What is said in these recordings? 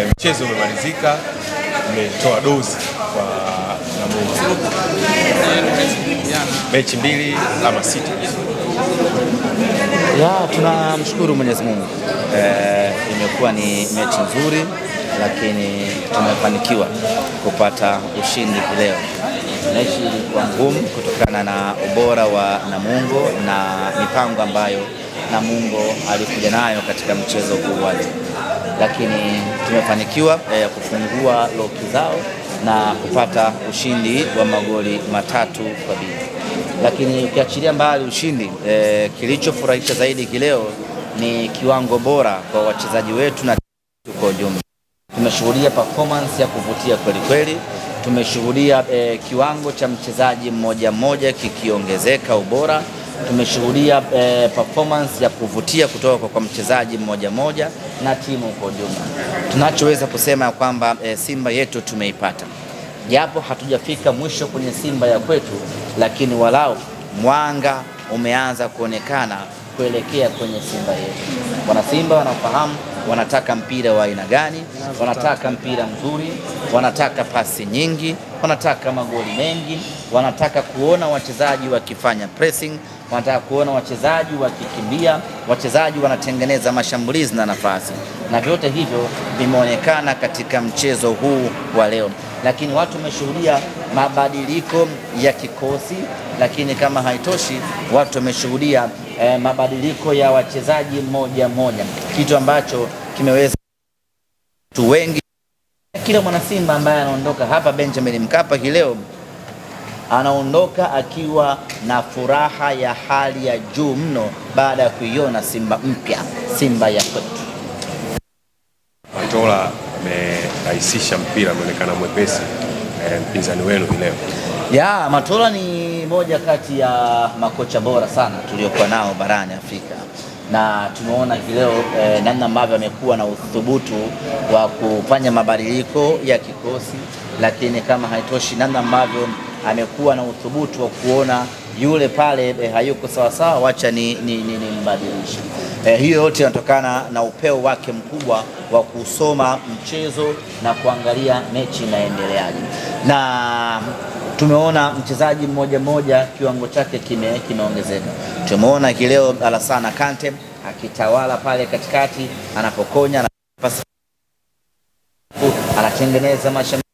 Mchezo umemalizika, umetoa dozi kwa Namungo. Mechi 2 alama 6. Tunamshukuru Mwenyezi Mungu. Imekuwa ni mechi nzuri, lakini tumefanikiwa kupata ushindi leo. Mechi ilikuwa ngumu kutokana na ubora wa Namungo na mipango ambayo Namungo alikuja nayo katika mchezo huu, lakini tumefanikiwa kufungua loki zao na kupata ushindi wa magoli 3-2. Lakini ukiachilia mbali ushindi, kilichofurahisha zaidi kileo ni kiwango bora kwa wachezaji wetu na kwa ujumla. Tumeshuhudia performance ya kuvutia kweli kweli. Tumeshuhudia kiwango cha mchezaji mmoja mmoja kikiongezeka ubora. Tumeshuhudia performance ya kuvutia kutoka kwa mchezaji mmoja mmoja na timu kwa ujumla. Tunachoweza kusema kwamba Simba yetu tumeipata. Japo hatujafika mwisho kwenye Simba ya kwetu, lakini walau mwanga umeanza kuonekana kuelekea kwenye Simba yetu. Wana Simba wanafahamu wanataka mpira wa aina gani, wanataka mpira mzuri, wanataka pasi nyingi, wanataka magoli mengi, wanataka kuona wachezaji wakifanya pressing, wanataka kuona wachezaji wakikimbia, wachezaji wanatengeneza mashambulizi na nafasi. Na vyote hivyo vimeonekana katika mchezo huu wa leo. Lakini watu wameshuhudia mabadiliko ya kikosi, lakini kama haitoshi, watu wameshuhudia mabadiliko ya wachezaji mmoja mmoja, kitu ambacho kimeweza watu wengi. Kila mwana Simba ambaye anaondoka hapa Benjamin Mkapa leo anaondoka akiwa na furaha ya hali ya juu mno baada ya kuiona Simba mpya, Simba ya kwetu. Matola amerahisisha mpira, ameonekana mwepesi mpinzani wenu leo. Matola ni moja kati ya makocha bora sana tuliokuwa nao barani Afrika, na tumeona leo namna ambavyo amekuwa na uthubutu wa kufanya mabadiliko ya kikosi, lakini kama haitoshi, namna ambavyo amekuwa na uthubutu wa kuona yule pale hayuko sawa sawa, wacha ni mbadilisha. Hiyo yote inatokana na upeo wake mkubwa wa kusoma mchezo na kuangalia mechi inaendeleaje. Na tumeona mchezaji mmoja mmoja kiwango chake kimeongezeka. Tumeona leo Alassane Kante akitawala pale katikati, anapokonya na pasi, anatengeneza mashambulizi.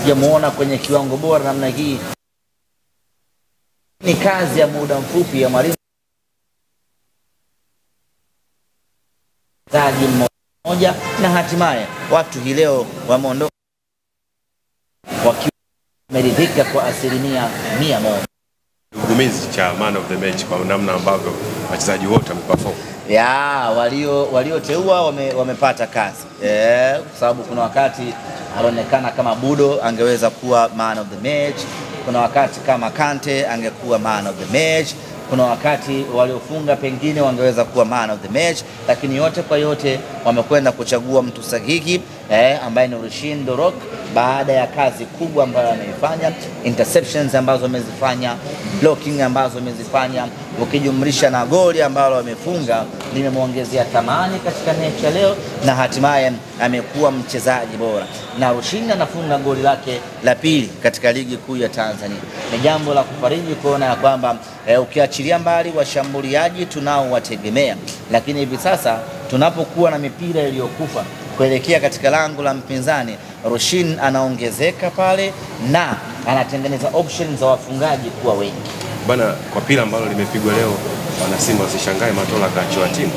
Tumeona kwenye kiwango bora namna hii. Ni kazi ya muda mfupi ya mwalimu mchezaji mmoja, na hatimaye watu leo wameondoka wakiwa wameridhika kwa 100%. Ugumizi cha man of the match kwa namna ambavyo wachezaji wote wameperform. Walioteua wamepata kazi. Kwa sababu kuna wakati alionekana kama Budo angeweza kuwa man of the match, kuna wakati kama Kante angekuwa man of the match, kuna wakati waliofunga pengine wangeweza kuwa man of the match, lakini yote kwa yote wamekwenda kuchagua mtu sahihi ambaye ni Rushin De Reuck, baada ya kazi kubwa ambayo ameifanya, interceptions ambazo amezifanya, blocking ambazo amezifanya, ukijumlisha na goli ambalo amefunga, limemuongezea thamani katika mechi ya leo, na hatimaye amekuwa mchezaji bora. Na Rushin anafunga goli lake la pili katika ligi kuu ya Tanzania. Ni jambo la kufariji kuona ya kwamba ukiachilia mbali washambuliaji tunao wategemea, lakini hivi sasa tunapokuwa na mipira iliyokufa kuelekea katika lango la mpinzani, Rushin anaongezeka pale na anatengeneza options za wafungaji kuwa wengi. Bana, kwa pila ambalo limepigwa leo, wana Simba wasishangae Matola kaachiwa timu.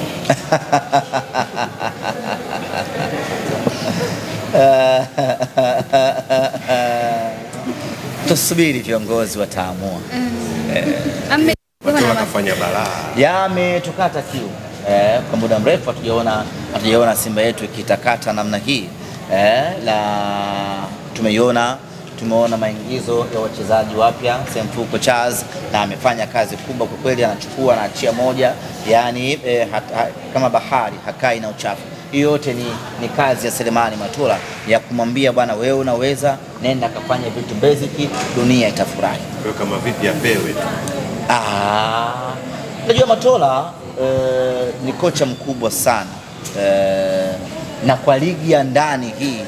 Tusubiri viongozi wataamua. Matola kafanya balaa. Ametukata kiu. Kwa muda mrefu hatujaona Simba yetu ikitakata namna hii. Tumeona maingizo ya wachezaji wapya, Semfuko Charles, na amefanya kazi kubwa kwa kweli, anachukua na achia moja, kama bahari hakai na uchafu. Hiyo yote ni kazi ya Selemani Matola ya kumwambia bwana, wewe unaweza, nenda kafanya vitu basic, dunia itafurahi. Kwa kama vipi apewe? Najua Matola ni kocha mkubwa sana. na kwa ligi ya ndani hii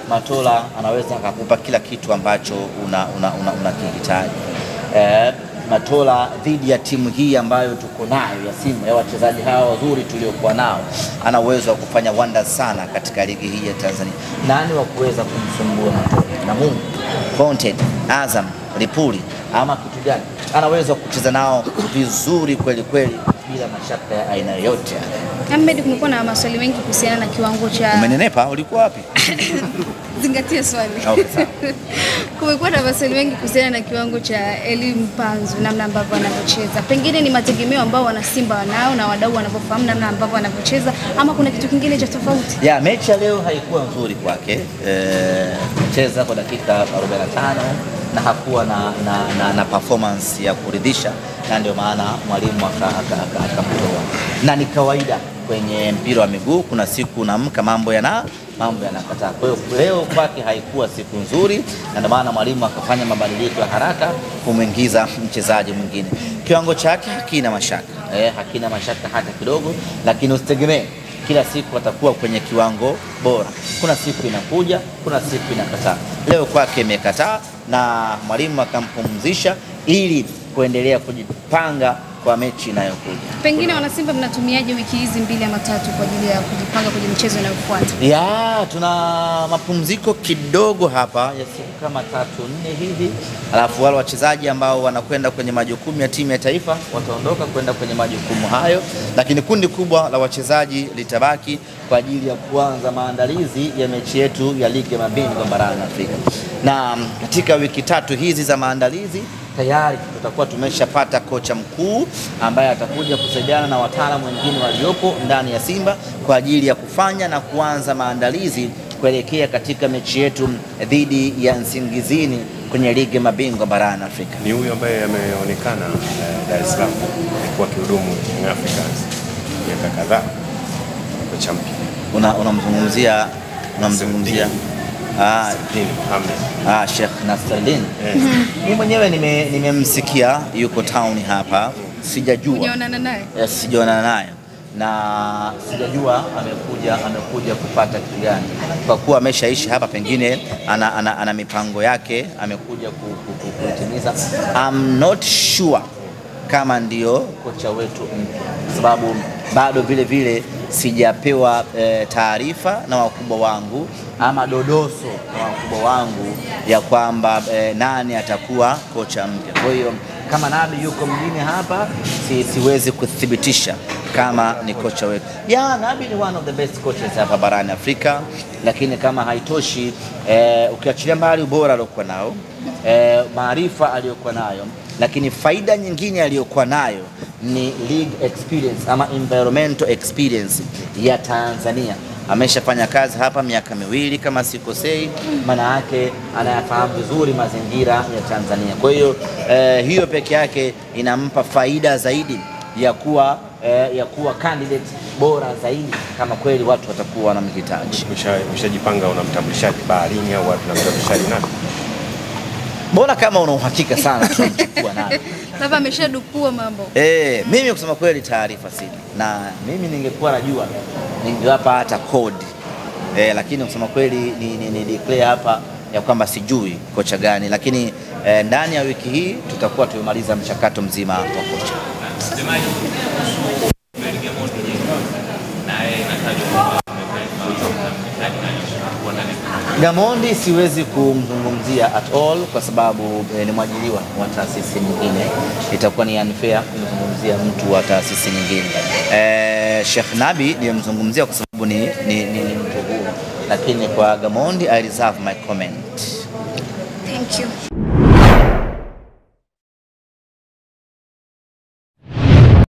Matola anaweza akakupa kila kitu ambacho unakihitaji. Matola dhidi ya timu hii ambayo tuko nayo ya Simba, ya wachezaji hawa wazuri tuliokuwa nao, ana uwezo wa kufanya wonders sana katika ligi hii ya Tanzania. Nani wa kuweza kumsumbua Matola? Namungo, Fountain, Azam, Lipuli ama kitu gani? Anaweza kucheza nao vizuri kweli kweli bila mashaka ya aina yoyote. Ahmed, kumekuwa na maswali mengi kuhusiana na kiwango cha... Umenenepa, ulikuwa wapi? Zingatia swali. Okay, sawa. Kumekuwa na maswali mengi kuhusiana na kiwango cha Elie Mpanzu, namna ambavyo anavyocheza. Pengine ni mategemeo ambao wana Simba wanao na wadau wanavyofahamu namna ambavyo anavyocheza, ama kuna kitu kingine cha tofauti? Ya, mechi ya leo haikuwa nzuri kwake. Cheza kwa dakika 45 na hakuwa na performance ya kuridhisha, na ndio maana mwalimu akamtoa. Na ni kawaida kwenye mpira wa miguu, kuna siku unaamka mambo yanakataa. Kwa hiyo leo kwake haikuwa siku nzuri, na ndio maana mwalimu akafanya mabadiliko ya haraka kumwingiza mchezaji mwingine. Kiwango chake hakina mashaka, hakina mashaka hata kidogo, lakini usitegemee kila siku atakuwa kwenye kiwango bora. Kuna siku inakuja, kuna siku inakataa. Leo kwake imekataa na mwalimu akampumzisha ili kuendelea kujipanga kwa mechi inayokuja. Pengine wana Simba mnatumiaje wiki hizi 2 ama 3 kwa ajili ya kujipanga kwenye michezo inayofuata? Ya, tuna mapumziko kidogo hapa ya siku kama 3-4 hivi. Alafu wale wachezaji ambao wanakwenda kwenye majukumu ya timu ya taifa wataondoka kwenda kwenye majukumu hayo, lakini kundi kubwa la wachezaji litabaki kwa ajili ya kuanza maandalizi ya mechi yetu ya ligi ya mabingwa barani Afrika. Na katika wiki 3 hizi za maandalizi tayari tutakuwa tumeshapata kocha mkuu ambaye atakuja kusaidiana na wataalamu wengine waliopo ndani ya Simba kwa ajili ya kufanya na kuanza maandalizi kuelekea katika mechi yetu dhidi ya Nsingizini kwenye ligi ya mabingwa barani Afrika. Ni huyu ambaye ameonekana Dar es Salaam kwa kihudumu Young Africans miaka kadhaa, kocha mpya. Unamzungumzia Sheikh Nasreddine. Mimi mwenyewe nimemsikia yuko town hapa, sijajua. Unaonana naye? Sijaonana naye na sijajua amekuja kupata kitu gani, kwa kuwa ameshaishi hapa, pengine ana mipango yake amekuja kutimiza. I'm not sure kama ndio kocha wetu mpya, sababu bado vile sijapewa taarifa na wakubwa wangu ama dodoso na wakubwa wangu ya kwamba nani atakuwa kocha mpya. Kwa hiyo kama Nabi yuko mjini hapa, siwezi kuthibitisha kama ni kocha wetu. Nabi ni one of the best coaches hapa barani Afrika, lakini kama haitoshi, ukiachilia mbali ubora aliokuwa nao, maarifa aliyokuwa nayo, lakini faida nyingine aliyokuwa nayo ni league experience ama environmental experience ya Tanzania. Ameshafanya kazi hapa miaka 2 kama sikosei, maana yake anayafahamu vizuri mazingira ya Tanzania. Kwa hiyo hiyo peke yake inampa faida zaidi ya kuwa candidate bora zaidi kama kweli watu watakuwa wanamhitaji. Umeshajipanga, unamtambulishaje baharini au unamtambulishaje nani? Bora kama una uhakika sana tunamchukua nani. Sasa ameshadukua mambo. Mimi kusema kweli taarifa sina, na mimi ningekuwa najua ningewapa hata code. Lakini kusema kweli ni declare hapa ya kwamba sijui kocha gani, lakini ndani ya wiki hii tutakuwa tumemaliza mchakato mzima wa kocha. Gamondi siwezi kumzungumzia at all kwa sababu ni mwajiriwa wa taasisi nyingine, itakuwa ni unfair kumzungumzia mtu wa taasisi nyingine. Sheikh Nabi nimemzungumzia kwa sababu ni mtu huru, lakini kwa Gamondi I reserve my comment. Thank you.